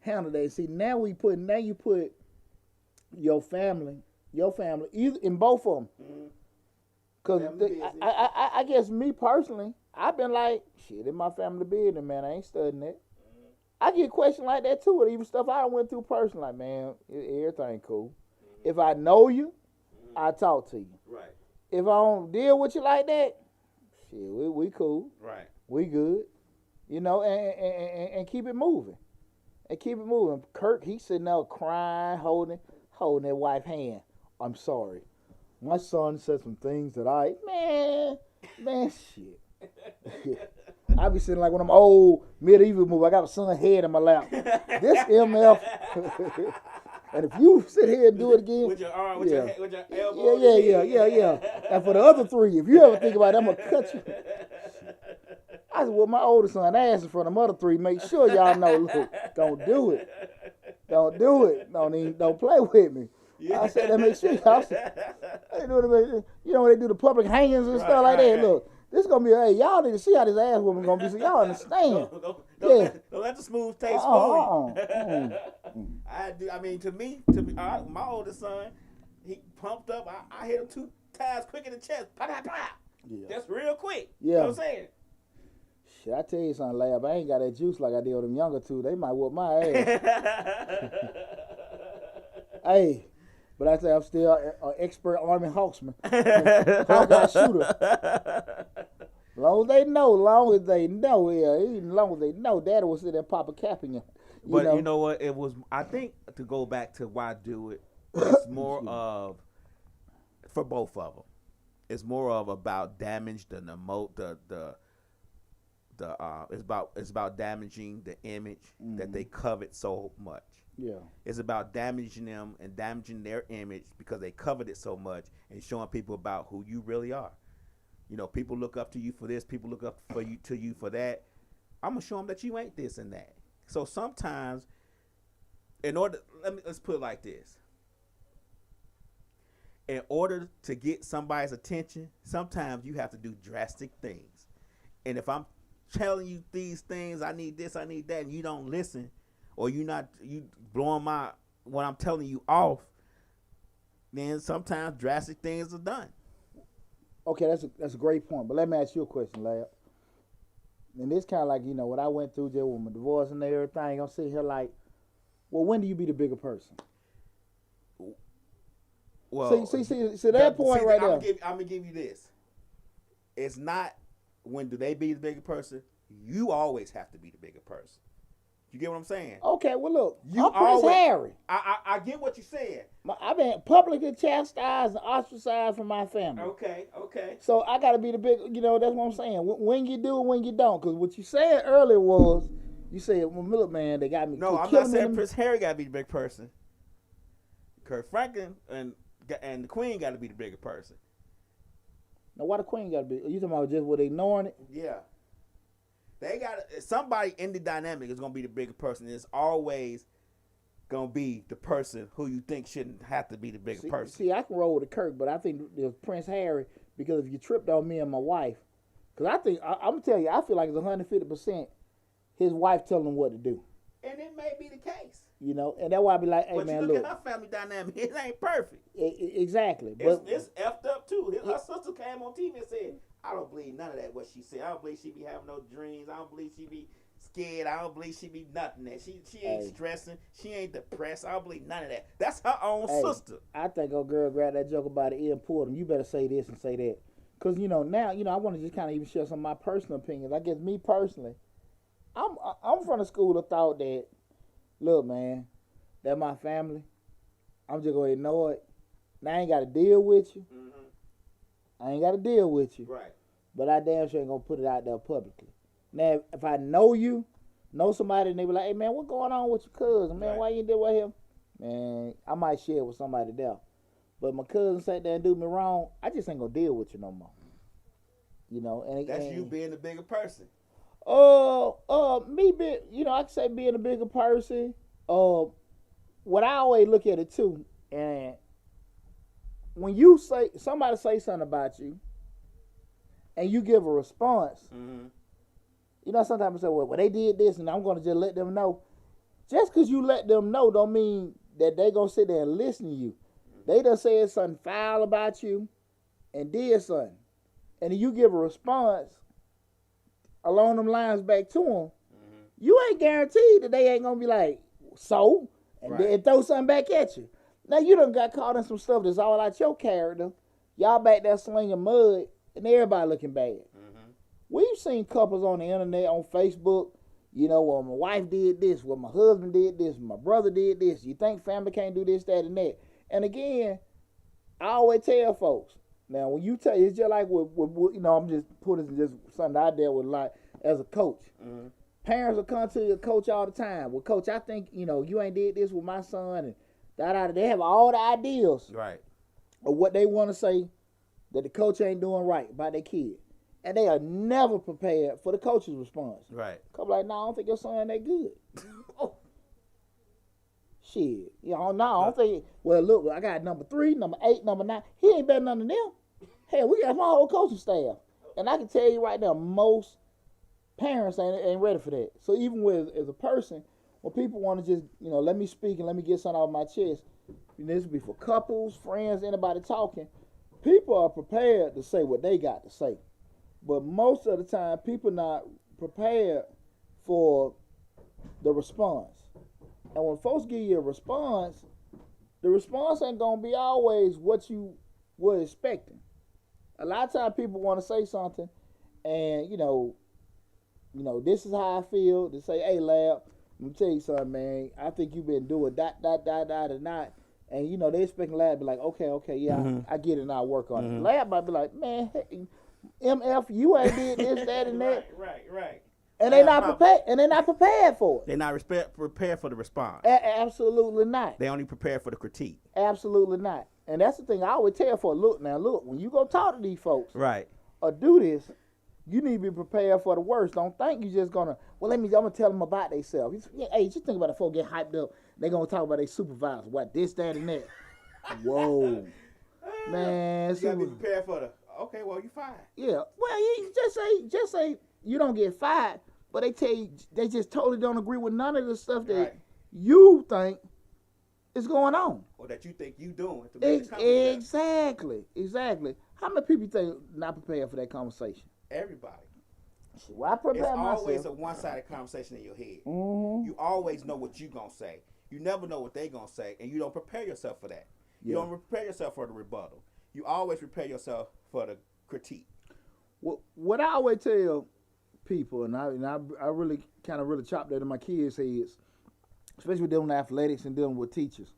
handle that? See, now you put your family, either in both of them. Mm-hmm. Because I guess me personally, I've been like, shit, in my family business, man, I ain't studying that. I get questions like that too, or even stuff I went through personally. Like, man, everything cool. Mm-hmm. If I know you, I talk to you. Right. If I don't deal with you like that, shit, we cool. Right. We good. You know, and keep it moving. And keep it moving. Kirk, he's sitting there crying, holding that wife's hand. I'm sorry. My son said some things that man, shit. I be sitting like one of them old medieval movies. I got a son's head in my lap. This MF. And if you sit here and do it again. With your arm, with your elbow. Yeah. And for the other three, if you ever think about it, I'm going to cut you. I said, well, my oldest son asked in front of the other three, make sure y'all know, look, don't do it. Don't do it. Don't play with me. Yeah. I said, that make sure y'all. You know when they do the public hangings and stuff like that. Look, this is gonna be. Hey, y'all need to see how this ass woman gonna be, so y'all understand. Don't let the smooth taste fool you. I mean, to me, my oldest son, he pumped up. I hit him 2 times quick in the chest. Yeah. That's real quick. Yeah. You know what I'm saying? Shit, I tell you something, Lab. I ain't got that juice like I did with them younger two. They might whoop my ass. Hey. But I say I'm still an expert Army Hawksman. Hawkeye shooter. Long as they know, even long as they know, Daddy will sit there and pop a cap in you. But you know what? It was, I think, to go back to why I do it, it's more of, for both of them, it's more of about damage than it's about damaging the image that they covet so much. Yeah, it's about damaging them and damaging their image because they covered it so much, and showing people about who you really are. You know, people look up to you for this, people look up to you for that. I'm gonna show them that you ain't this and that. So sometimes, let's put it like this. In order to get somebody's attention, sometimes you have to do drastic things. And if I'm telling you these things, I need this, I need that, and you don't listen, or you blowing what I'm telling you off, then sometimes drastic things are done. Okay, that's a great point. But let me ask you a question, Lab. And this kind of like, what I went through just with my divorce and everything, I'm sitting here like, well, when do you be the bigger person? Well, see that point right there. I'm gonna give you this. It's not when do they be the bigger person. You always have to be the bigger person. You get what I'm saying? Okay, well, look, I'm Prince Harry. I get what you're saying. I've been publicly chastised and ostracized from my family. Okay. So I got to be the big, that's what I'm saying. When you do and when you don't. Because what you said earlier was, you said, well, look, man, they got me. No, I'm not saying Prince Harry got to be the big person. Kirk Franklin and the Queen got to be the bigger person. Now, why the Queen got to be? Are you talking about just with ignoring it? Yeah. They got somebody in the dynamic is gonna be the bigger person. It's always gonna be the person who you think shouldn't have to be the bigger person. See, I can roll with the Kirk, but I think it was Prince Harry because if you tripped on me and my wife, because I think I'm gonna tell you, I feel like it's 150% his wife telling him what to do. And it may be the case. And that's why I be like, hey, but man, look. But you look at our family dynamic, it ain't perfect. Exactly. It's effed up too. Her sister came on TV and said, I don't believe none of that what she said. I don't believe she be having no dreams. I don't believe she be scared. I don't believe she be nothing that. She ain't stressing. She ain't depressed. I don't believe none of that. That's her own sister. I think old girl grabbed that joke about the ear and pulled him. You better say this and say that. Because, now, I want to just kind of even share some of my personal opinions. I guess me personally, I'm from the school of thought that, look, man, that's my family. I'm just going to ignore it. Now, I ain't got to deal with you. Mm-hmm. I ain't got to deal with you. Right. But I damn sure ain't going to put it out there publicly. Now, if I know somebody, and they be like, hey, man, what's going on with your cousin? Man, why you deal with him? Man, I might share it with somebody there. But my cousin sat there and do me wrong, I just ain't going to deal with you no more. That's you being the bigger person. Me being, I can say being a bigger person. What I always look at it too, and when you say somebody say something about you, and you give a response, sometimes I say, well, they did this, and I'm gonna just let them know. Just because you let them know, don't mean that they gonna sit there and listen to you. They done said something foul about you, and did something, and then you give a response along them lines back to them. you ain't guaranteed that they ain't gonna be like, so, and then throw something back at you. Now you done got caught in some stuff that's all out your character. Y'all back there slinging mud, and everybody looking bad. Mm-hmm. We've seen couples on the internet, on Facebook, well, my wife did this, well, my husband did this, my brother did this. You think family can't do this, that, and that. And again, I always tell folks, now when you tell, it's just like with I'm just putting just something I dealt with a lot as a coach. Mm-hmm. Parents will come to your coach all the time. Well, coach, I think, you ain't did this with my son, and they have all the ideas of what they want to say that the coach ain't doing right about their kid. And they are never prepared for the coach's response. Right. Couple like, no, I don't think your son that good. Oh. Shit. No, I don't think. Well, look, I got number 3, number 8, number 9. He ain't better than none of them. Hell, we got my whole coaching staff. And I can tell you right now, most parents ain't ready for that. So even as a person, when people want to just, let me speak and let me get something off my chest, this would be for couples, friends, anybody talking, people are prepared to say what they got to say. But most of the time, people not prepared for the response. And when folks give you a response, the response ain't going to be always what you were expecting. A lot of times people want to say something and, this is how I feel. They say, hey, Lab, let me tell you something, man. I think you've been doing and not. And, they expect Lab to be like, okay, yeah, mm-hmm. I get it and I'll work on it. Lab might be like, man, hey, MF, you ain't did this, that, and that. Right. And they're not prepared. And they're not prepared for it. They're not prepared for the response. Absolutely not. They only prepare for the critique. Absolutely not. And that's the thing I always tell folks. Look, when you go talk to these folks, or do this, you need to be prepared for the worst. Don't think you just gonna. Well, I'm gonna tell them about themselves. Hey, just think about it. Folks get hyped up. They gonna talk about their supervisor. What this, that, and that. Whoa, man. You gotta be prepared for the. Okay, well, you fired. Yeah. Well, you just say you don't get fired, but they tell you they just totally don't agree with none of the stuff that you think is going on. Or that you think you doing. Exactly. How many people think not prepared for that conversation? Everybody. Well, I prepare myself. It's always a one-sided conversation in your head. Mm-hmm. You always know what you're going to say. You never know what they're going to say, and you don't prepare yourself for that. You don't prepare yourself for the rebuttal. You always prepare yourself for the critique. What I always tell people, and I really kind of chop that in my kids' heads, especially with dealing with athletics and dealing with teachers.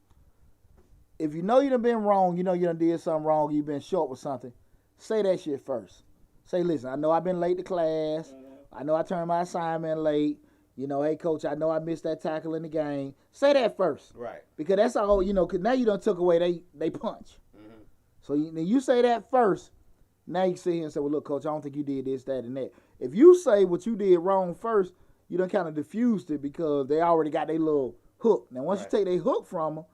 If you know you done been wrong, you done did something wrong, you've been short with something, say that shit first. Say, listen, I know I've been late to class. Mm-hmm. I know I turned my assignment late. Hey, coach, I know I missed that tackle in the game. Say that first. Right. Because that's all, because now you done took away they punch. Mm-hmm. So you say that first. Now you sit here and say, well, look, coach, I don't think you did this, that, and that. If you say what you did wrong first, you done kind of diffused it because they already got their little hook. Now, once you take their hook from them,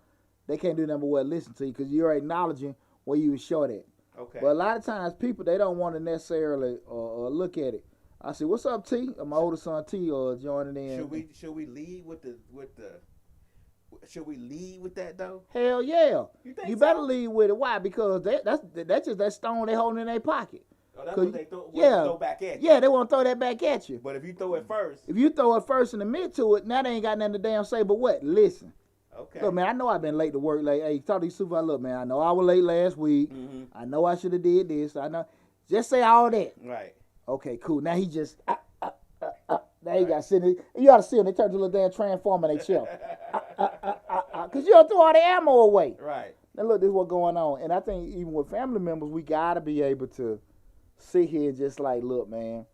they can't do nothing but listen to you because you're acknowledging where you was short at. Okay. But a lot of times people, they don't want to necessarily look at it. I said, what's up, T? My older son, T, joining in. Should we lead with the should we lead with that, though? Hell yeah. You better lead with it. Why? Because that's just that stone they holding in their pocket. Oh, that's what they throw back at you. Yeah, they want to throw that back at you. But if you throw it first. If you throw it first and admit to it, now they ain't got nothing to damn say but what? Listen. Okay. Look, man, I know I've been late to work. Like, hey, talk to your supervisor. Look, man, I know I was late last week. Mm-hmm. I know I should have did this. I know. Just say all that. Right. Okay, cool. Now he just, now he got sitting. You ought to see him. They turn to a little damn transformer in their shelf. Because you don't throw all the ammo away. Right. Now look, this is what's going on. And I think even with family members, we got to be able to sit here and just like, look, man,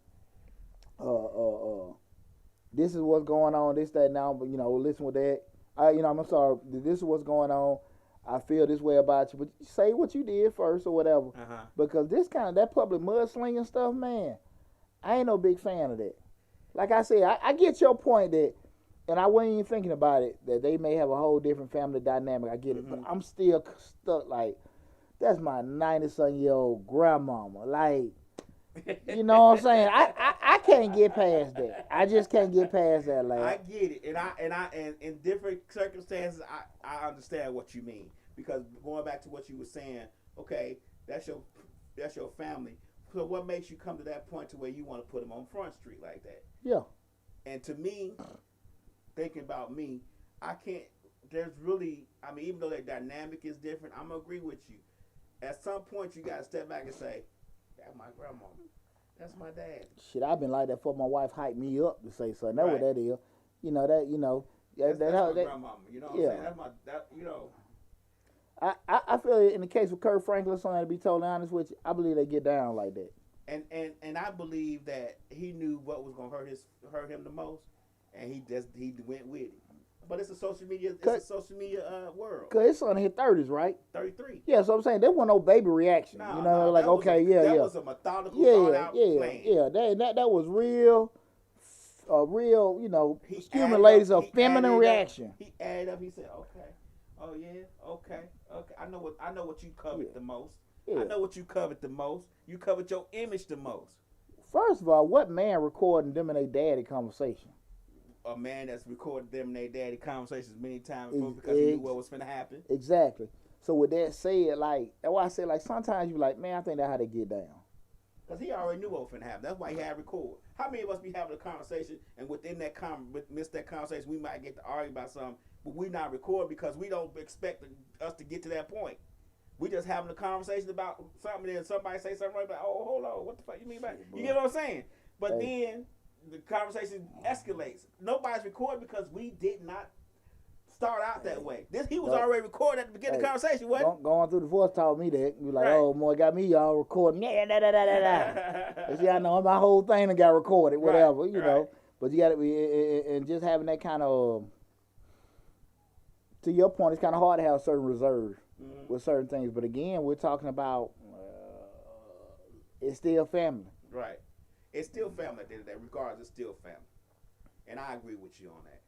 this is what's going on, this, that, now, but, listen with that. I'm sorry, this is what's going on. I feel this way about you, but say what you did first or whatever. Uh-huh. Because that public mudslinging stuff, man, I ain't no big fan of that. Like I said, I get your point that, and I wasn't even thinking about it, that they may have a whole different family dynamic. I get it, but I'm still stuck like, that's my 90-something-year-old grandmama. Like, you know what I'm saying? I can't get past that. I just can't get past that, like. I get it, and in different circumstances, I understand what you mean, because going back to what you were saying, okay, that's your family. So what makes you come to that point to where you want to put them on Front Street like that? Yeah. And to me, thinking about me, I can't. There's really, I mean, even though that dynamic is different, I'm gonna agree with you. At some point, you gotta step back and say, "That's my grandma. That's my dad." Shit, I've been like that for my wife hype me up to say something. That's Right. what that is. You know that. You know. That's my grandmama. You know what I'm saying? That's my. You know. I feel in the case of Kirk Franklin, son, to be totally honest with you, I believe they get down like that. And I believe that he knew what was gonna hurt him the most, and he went with it. But it's a social media world. Cause his son hit 30s, right? 33. Yeah, so I'm saying there wasn't no baby reaction. No, you know, no, like that was a methodical, thought out plan. Yeah. That was real, you know, stimulated a feminine reaction. He added up. He said, "Okay, oh yeah, okay. I know what you covered the most. Yeah. I know what you covered the most. You covered your image the most." First of all, what man recording them and their daddy conversation? A man that's recorded them and their daddy conversations many times before because he knew what was finna happen. Exactly. So with that said, like, that's why I say, like, sometimes you be like, man, I think that's how they get down. Because he already knew what was finna happen. That's why he had record. How many of us be having a conversation and within that miss that conversation, we might get to argue about something, but we not record because we don't expect us to get to that point. We just having a conversation about something and somebody say something right about, oh, hold on, what the fuck you mean by that? You get what I'm saying? But then the conversation escalates. Nobody's recording because we did not start out that way. He was already recording at the beginning of the conversation, wasn't going through the voice taught me that. You like, right. Oh, boy, got me y'all recording. Yeah, da. See, I know my whole thing got recorded, whatever, you know. But you got to be, and just having that kind of, to your point, it's kind of hard to have certain reserve with certain things. But again, we're talking about, it's still family. Right. It's still family at the end of the day. Regardless, it's still family. And I agree with you on that.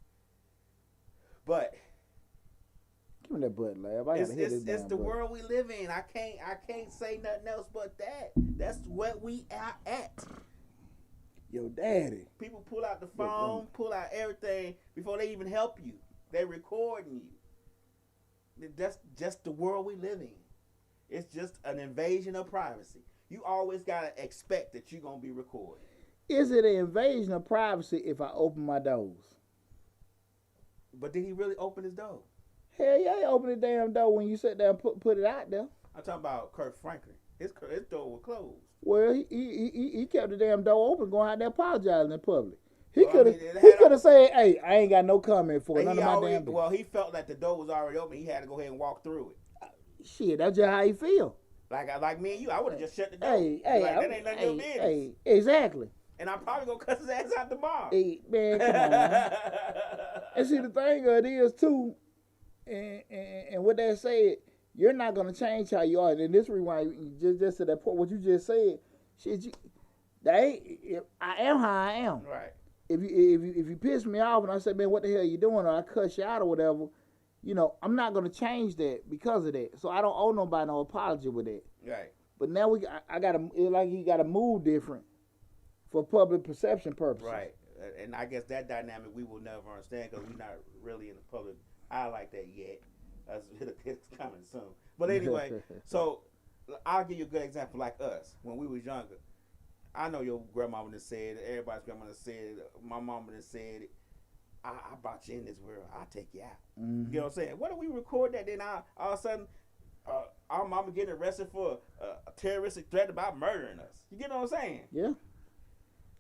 But give me that butt, lab. It's the world we live in. I can't say nothing else but that. That's what we are at. Yo, daddy. People pull out the phone, pull out everything before they even help you. They recording you. That's just the world we live in. It's just an invasion of privacy. You always gotta expect that you're gonna be recorded. Is it an invasion of privacy if I open my doors? But did he really open his door? Hell yeah, he opened the damn door when you sat there and put it out there. I'm talking about Kirk Franklin. His door was closed. Well, he kept the damn door open, going out there apologizing in public. He could have said, "Hey, I ain't got no comment for none of my damn." Well, he felt like the door was already open. He had to go ahead and walk through it. Shit, that's just how he feel. Like me and you, I would have just shut the door. That ain't none of your business. Hey, exactly. And I'm probably gonna cuss his ass out tomorrow. Hey, man, come on. And see, the thing of it is too, and with that said, you're not gonna change how you are. And this rewind, just to that point, what you just said, shit, I am how I am. Right. If you piss me off and I say, man, what the hell you doing, or I cuss you out or whatever, you know, I'm not gonna change that because of that. So I don't owe nobody no apology with that. Right. But now I gotta, like, he gotta move different for public perception purposes. Right. And I guess that dynamic we will never understand because we're not really in the public eye like that yet. It's coming soon. But anyway, so I'll give you a good example. Like us, when we was younger, I know your grandmama done said it, everybody's grandmama done said it, my mama done said it. I brought you in this world. I'll take you out. Mm-hmm. You know what I'm saying? What do we record that? Then all of a sudden, our mama getting arrested for a terroristic threat about murdering us. You get what I'm saying? Yeah.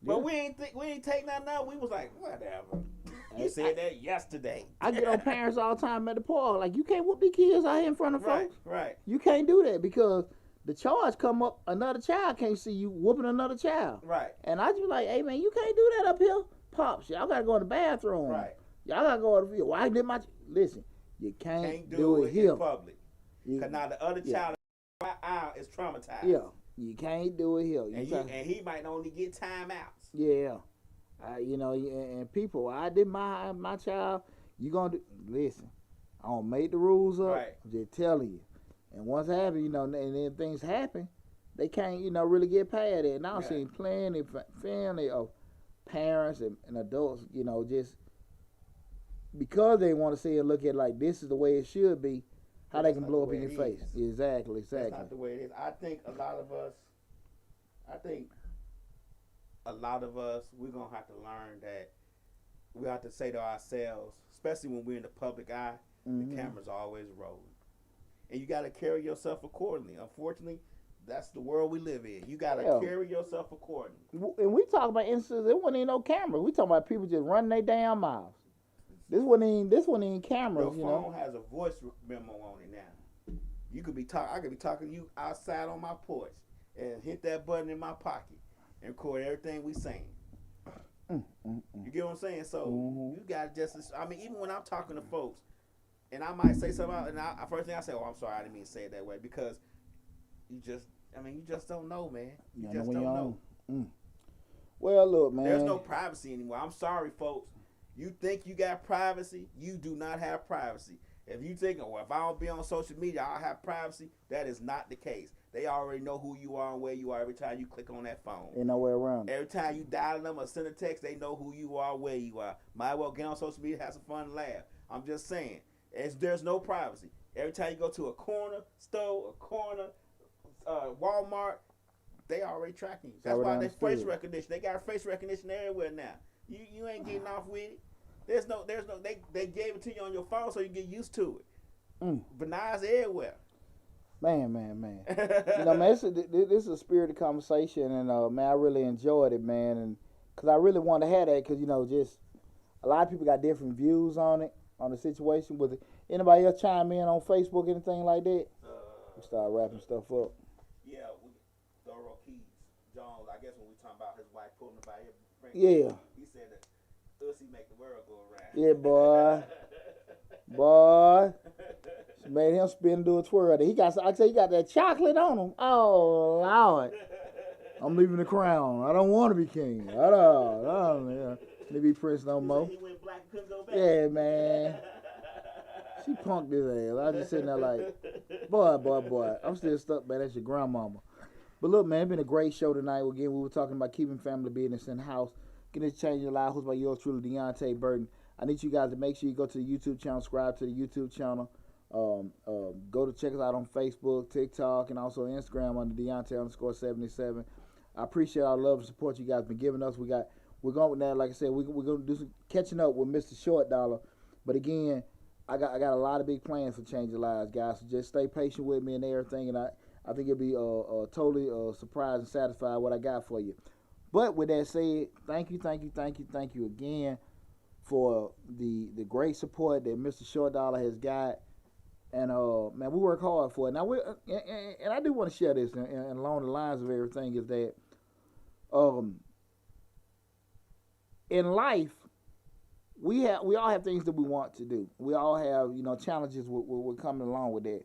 But we ain't take nothing out. We was like, whatever. You said that yesterday. I get on parents all the time at the park. Like, you can't whoop these kids out here in front of folks. Right. You can't do that because the charge come up, another child can't see you whooping another child. Right. And I just like, hey, man, you can't do that up here. Pops, y'all got to go to the bathroom. Right. Y'all got to go to the field. Why did listen, you can't do it in here. Public. Because now the other child is traumatized. Yeah. You can't do it here. And he might only get timeouts. Yeah. You know, and people, I did my child, you going to listen. I don't make the rules up. Right. I'm just telling you. And once it happens, you know, and then things happen, they can't, you know, really get past it. And I've seen plenty of family of parents and adults, you know, just because they want to see and look at like this is the way it should be, how they can blow up in your face. Exactly. That's not the way it is. I think a lot of us, we're going to have to learn that we have to say to ourselves, especially when we're in the public eye, the camera's always rolling. And you got to carry yourself accordingly. Unfortunately, that's the world we live in. You got to carry yourself accordingly. And we talk about instances, there wasn't even no camera. We talking about people just running their damn mouths. This wasn't even cameras, Your phone has a voice memo on it now. You could be I could be talking to you outside on my porch and hit that button in my pocket and record everything we saying. You get what I'm saying? So you got even when I'm talking to folks and I might say something, and first thing I say, oh, I'm sorry, I didn't mean to say it that way, because you just don't know, man. You just don't know. Well, look, man. There's no privacy anymore. I'm sorry, folks. You think you got privacy? You do not have privacy. If you think, well, if I don't be on social media, I'll have privacy, that is not the case. They already know who you are and where you are every time you click on that phone. Ain't no way around it. Every time you dial them or send a text, they know who you are, where you are. Might well get on social media, have some fun and laugh. I'm just saying, there's no privacy. Every time you go to a corner store, a corner, Walmart, they already tracking you. That's why they face recognition. They got face recognition everywhere now. You ain't getting off with it. There's no. They gave it to you on your phone so you get used to it. But now it's everywhere. Man. Man, this is a spirited conversation, and man, I really enjoyed it, man, and because I really want to have that, because just a lot of people got different views on it, on the situation. With anybody else chime in on Facebook, anything like that? We start wrapping stuff up. Yeah, Thorough Keys Jones. I guess when we talking about his wife pulling him by his friend. Yeah. He said that Ussy make the world go around. Yeah, boy. She made him spin and do a twirl. He got that chocolate on him. Oh, Lord. I'm leaving the crown. I don't want to be king. I don't to be prince no more. He went black and couldn't go back. Yeah, man. She punked his ass. I was just sitting there like, boy. I'm still stuck, man. That's your grandmama. But look, man, it's been a great show tonight. Again, we were talking about keeping family business in house. Getting this change your life. Hosted by yours truly, Deonte Burden. I need you guys to make sure you go to the YouTube channel, subscribe to the YouTube channel. Go to check us out on Facebook, TikTok, and also Instagram under Deonte_77. I appreciate all the love and support you guys been giving us. We're going now, like I said, we're going to do some catching up with Mr. Short Dollar. But again, I got a lot of big plans for Change Your Lives, guys. So just stay patient with me and everything, and I think you'll be totally surprised and satisfied what I got for you. But with that said, thank you again for the great support that Mr. Short Dollar has got. And man, we work hard for it. Now and I do want to share this, and along the lines of everything is that in life we all have things that we want to do. We all have challenges with coming along with that.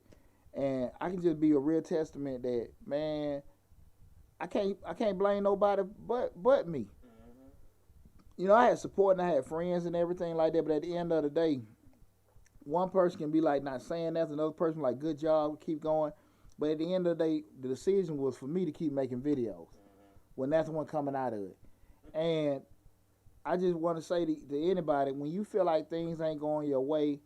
And I can just be a real testament that, man, I can't blame nobody but me. I had support and I had friends and everything like that, but at the end of the day, one person can be like not saying that, another person like good job, keep going. But at the end of the day, the decision was for me to keep making videos when that's the one coming out of it. And I just want to say to anybody, when you feel like things ain't going your way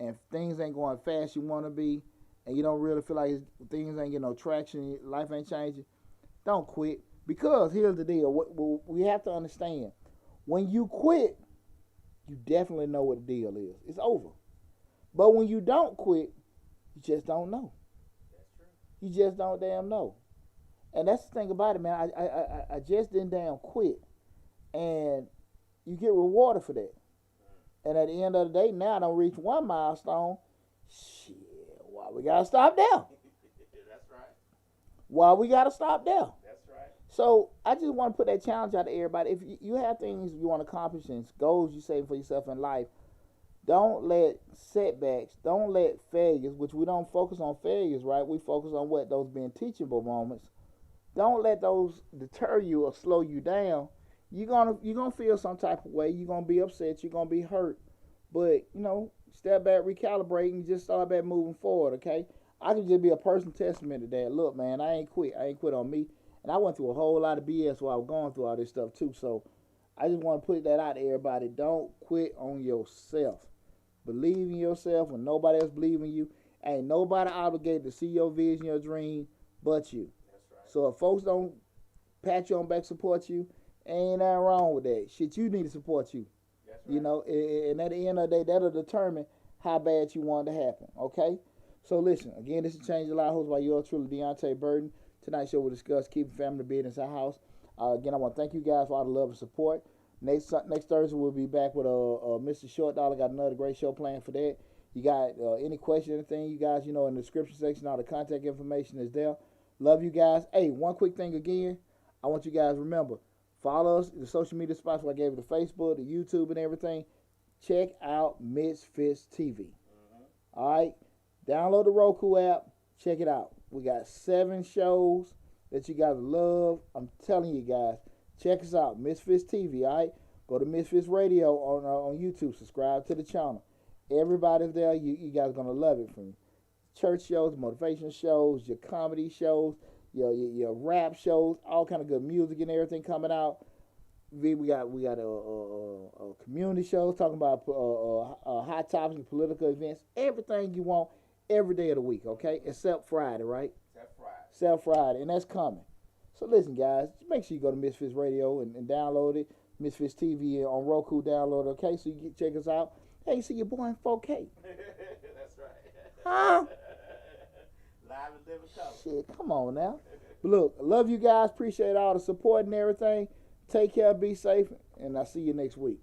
and things ain't going fast you want to be, and you don't really feel like things ain't getting no traction, life ain't changing, don't quit. Because here's the deal. What we have to understand. When you quit, you definitely know what the deal is. It's over. But when you don't quit, you just don't know. That's true. You just don't damn know. And that's the thing about it, man. I just didn't damn quit. And you get rewarded for that. And at the end of the day, now I don't reach one milestone. Shit, why we gotta stop there? That's right. Why we gotta stop there? That's right. So I just want to put that challenge out to everybody. If you have things you want to accomplish and goals you set for yourself in life, don't let setbacks, don't let failures, which we don't focus on failures, right? We focus on those being teachable moments. Don't let those deter you or slow you down. You're gonna feel some type of way. You're gonna be upset. You're gonna be hurt. But step back, recalibrate, and just start back moving forward. Okay? I can just be a personal testament to that. Look, man, I ain't quit. I ain't quit on me. And I went through a whole lot of BS while I was going through all this stuff too. So I just want to put that out to everybody. Don't quit on yourself. Believe in yourself when nobody else believes in you. Ain't nobody obligated to see your vision, your dream, but you. That's right. So if folks don't pat you on back, support you, ain't nothing wrong with that. Shit, you need to support you. That's You know, and at the end of the day, that'll determine how bad you want it to happen. Okay. So listen, again, this is Change the Life, hosted by yours truly, Deonte Burden. Tonight's show we'll discuss keeping family business in house. Again, I want to thank you guys for all the love and support. Next Thursday we'll be back with Mr. Short Dollar. Got another great show planned for that. You got any question, anything, you guys, you know, in the description section, all the contact information is there. Love you guys. Hey, one quick thing again. I want you guys to remember, follow us, the social media spots where I gave you the Facebook, the YouTube, and everything. Check out Misfits TV. Mm-hmm. All right? Download the Roku app. Check it out. We got 7 shows that you guys love. I'm telling you guys, check us out. Misfits TV, all right? Go to Misfits Radio on YouTube. Subscribe to the channel. Everybody's there. You guys are going to love it. From church shows, motivation shows, your comedy shows, your rap shows, all kind of good music and everything coming out. We got a community shows talking about hot topics and political events. Everything you want every day of the week, okay? Except Friday, right? Except Friday, and that's coming. So listen, guys, make sure you go to Misfits Radio and download it. Misfits TV on Roku, download it, okay? So you can check us out. Hey, you see your boy in 4K. That's right. Huh? Live and living color. Shit, come on now. But look, I love you guys. Appreciate all the support and everything. Take care, be safe, and I'll see you next week.